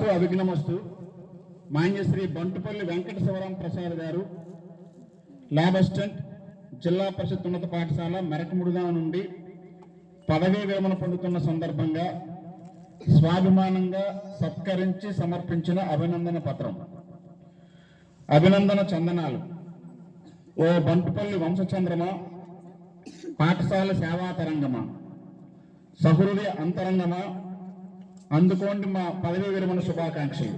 అస్తు అభిజ్ఞమస్తు. మాన్యశ్రీ బంటుపల్లి వెంకట శివరాం ప్రసాద్ గారు, lab assistant, జిల్లా పరిషత్ ఉన్నత పాఠశాల మెరకముడుగా నుండి పదవీ విరమణ పొందుతున్న సందర్భంగా స్వాభిమానంగా సత్కరించి సమర్పించిన అభినందన పత్రం. అభినందన చందనాలు. ఓ బంటుపల్లి వంశచంద్రమా, పాఠశాల సేవా తరంగమా, సహృదయ అంతరంగమా, అందుకోండి మా పదవీ విరమణ శుభాకాంక్షలు.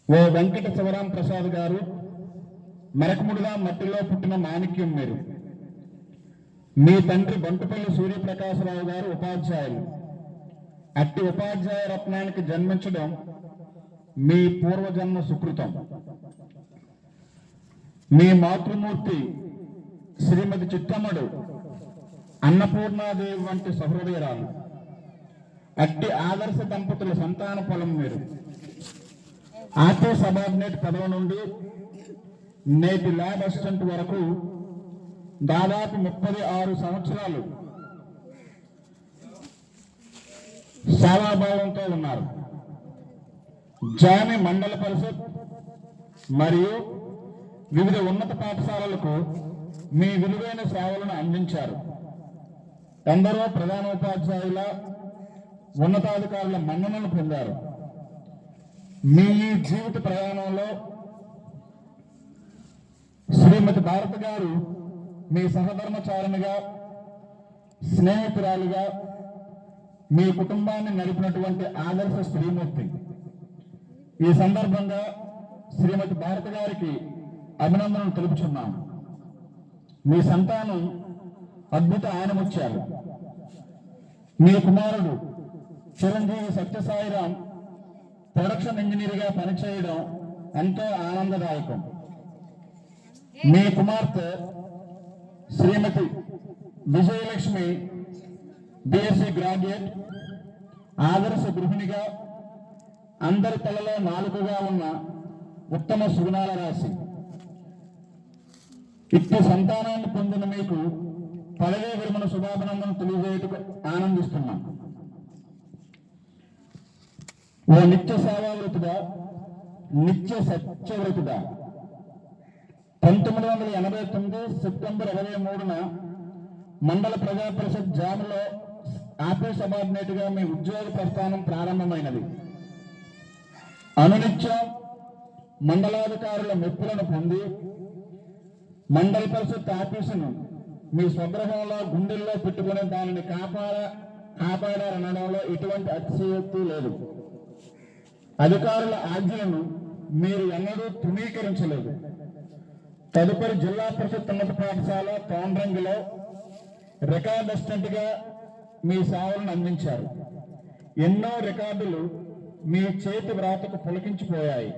ఓ వెంకట శివరాం ప్రసాద్ గారు, మెరకముడుగా మట్టిలో పుట్టిన మాణిక్యం మీరు. మీ తండ్రి బంటుపల్లి సూర్యప్రకాశరావు గారు ఉపాధ్యాయులు. అట్టి ఉపాధ్యాయ రత్నానికి జన్మించడం మీ పూర్వజన్మ సుకృతం. మీ మాతృమూర్తి శ్రీమతి చిట్టమ్మడు అన్నపూర్ణాదేవి వంటి సహృదయరాలు. అట్టి ఆదర్శ దంపతుల సంతాన ఫలం మీరు. ఆటో సబార్డినేట్ పదవి నుండి నేటి ల్యాబ్ అసిస్టెంట్ వరకు దాదాపు 36 సంవత్సరాలు సేవాభావంతో ఉన్నారు. జామి మండల పరిషత్ మరియు వివిధ ఉన్నత పాఠశాలలకు మీ విలువైన సేవలను అందించారు. ఎందరో ప్రధానోపాధ్యాయుల, ఉన్నతాధికారుల మన్ననలు పొందారు. మీ జీవిత ప్రయాణంలో శ్రీమతి భారత గారు మీ సహధర్మచారిణిగా, స్నేహితురాలుగా మీ కుటుంబాన్ని నడిపినటువంటి ఆదర్శ స్త్రీమూర్తి. ఈ సందర్భంగా శ్రీమతి భారత గారికి అభినందనలు తెలుపుచున్నాము. మీ సంతానం అద్భుత ఆనముత్యాలు. మీ కుమారుడు చిరంజీవి సత్యసాయిరాం ప్రొడక్షన్ ఇంజనీర్గా పనిచేయడం ఎంతో ఆనందదాయకం. మీ కుమార్తె శ్రీమతి విజయలక్ష్మి బిఎస్సి గ్రాడ్యుయేట్, ఆదర్శ గృహిణిగా, అందరి తలలో నాలుకగా ఉన్న ఉత్తమ సుగుణాల రాశి. ఇట్టి సంతానాన్ని పొందిన మీకు పదవీ విరమణ శుభాభినందనలు తెలియజేయటకు ఆనందిస్తున్నాం. ఓ నిత్య సేవావృతుగా, నిత్య సత్యవ్రతుగా 1989 సెప్టెంబర్ 23న మండల ప్రజా పరిషత్ జాములో ఆఫీస్ సబార్డినేట్ గా మీ ఉద్యోగ ప్రస్థానం ప్రారంభమైనది. అనునిత్యం మండలాధికారుల మెప్పులను పొంది మండల పరిషత్ ఆఫీసును మీ స్వగృహంలో గుండెల్లో పెట్టుకుని దానిని కాపాడారనడంలో ఎటువంటి అతిశయోక్తి లేదు. అధికారుల ఆజ్ఞలను మీరు ఎన్నడూ తృణీకరించలేదు. తదుపరి జిల్లా పరిషత్ ఉన్నత పాఠశాల తోండ్రంగిలో రికార్డ్ అసిస్టెంట్ గా మీ సేవలను అందించారు. ఎన్నో రికార్డులు మీ చేతి వ్రాతకు పులకించిపోయాయి.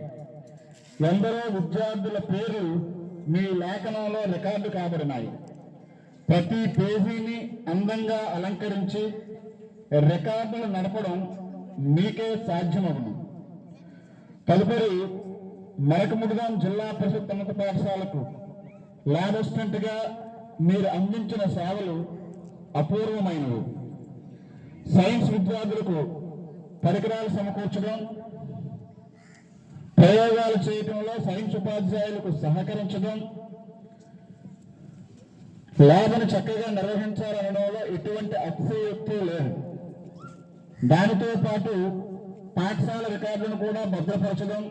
ఎందరో విద్యార్థుల పేరు మీ లేఖనంలో రికార్డు కాబడినాయి. ప్రతి పేజీని అందంగా అలంకరించి రికార్డులు నడపడం మీకే సాధ్యమవును. తదుపరి మెరకముడుగా జిల్లా పరిషత్ ఉన్నత పాఠశాలకు ల్యాబ్ అసిస్టెంట్ గా మీరు అందించిన సేవలు అపూర్వమైనవి. సైన్స్ విద్యార్థులకు పరికరాలు సమకూర్చడం, ప్రయోగాలు చేయడంలో సైన్స్ ఉపాధ్యాయులకు సహకరించడం, ల్యాబ్ను చక్కగా నిర్వహించాలనడంలో ఎటువంటి అతిశయోక్తి లేదు. దానితో పాటు పాఠశాల రికార్డులను కూడా భద్రపరచడం,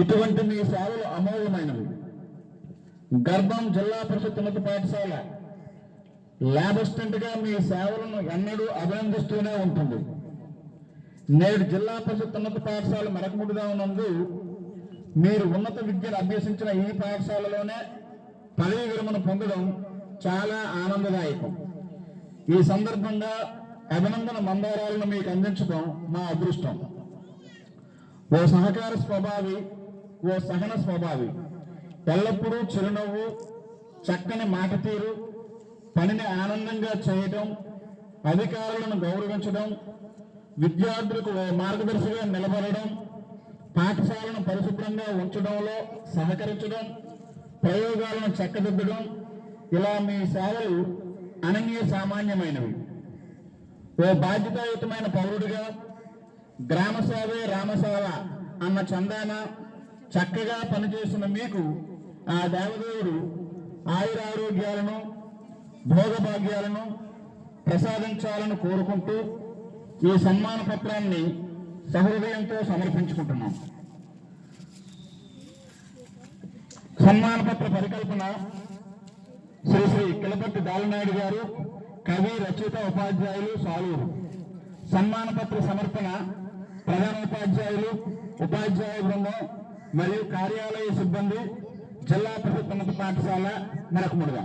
ఇటువంటి మీ సేవలు అమోఘమైనవి. గర్భం జిల్లా పరిషత్ ఉన్నత పాఠశాల ల్యాబ్ అసిస్టెంట్ గా మీ సేవలను ఎన్నడూ అభినందిస్తూనే ఉంటుంది. నేడు జిల్లా పరిషత్ ఉన్నత పాఠశాల మెరకముడుగా నందు మీరు ఉన్నత విద్యను అభ్యసించిన ఈ పాఠశాలలోనే పదవీ విరమణ పొందడం చాలా ఆనందదాయకం. ఈ సందర్భంగా అభినందన మందారాలను మీకు అందించడం మా అదృష్టం. ఓ సహకార స్వభావి, ఓ సహన స్వభావి, ఎల్లప్పుడూ చిరునవ్వు, చక్కని మాట తీరు, పనిని ఆనందంగా చేయడం, అధికారులను గౌరవించడం, విద్యార్థులకు ఓ మార్గదర్శిగా నిలబడడం, పాఠశాలను పరిశుభ్రంగా ఉంచడంలో సహకరించడం, ప్రయోగాలను చక్కదిద్దడం, ఇలా మీ సేవలు అనన్య సామాన్యమైనవి. ఓ బాధ్యతాయుతమైన పౌరుడిగా గ్రామ సేవే రామసేవ అన్న చందాన చక్కగా పనిచేసిన మీకు ఆ దేవదేవుడు ఆయురారోగ్యాలను భోగభాగ్యాలను ప్రసాదించాలని కోరుకుంటూ ఈ సన్మాన పత్రాన్ని సహృదయంతో సమర్పించుకుంటున్నాం. సన్మాన పత్ర పరికల్పన శ్రీ శ్రీ కిలపర్తి దాలనాయుడు గారు, కవి రచయిత ఉపాధ్యాయులు సాలూరు. సన్మాన పత్ర సమర్పణ ప్రధాన ఉపాధ్యాయులు, ఉపాధ్యాయ బృందం మరియు కార్యాలయ సిబ్బంది, జిల్లా పరిషత్ ఉన్నత పాఠశాల మెరకముడిగా.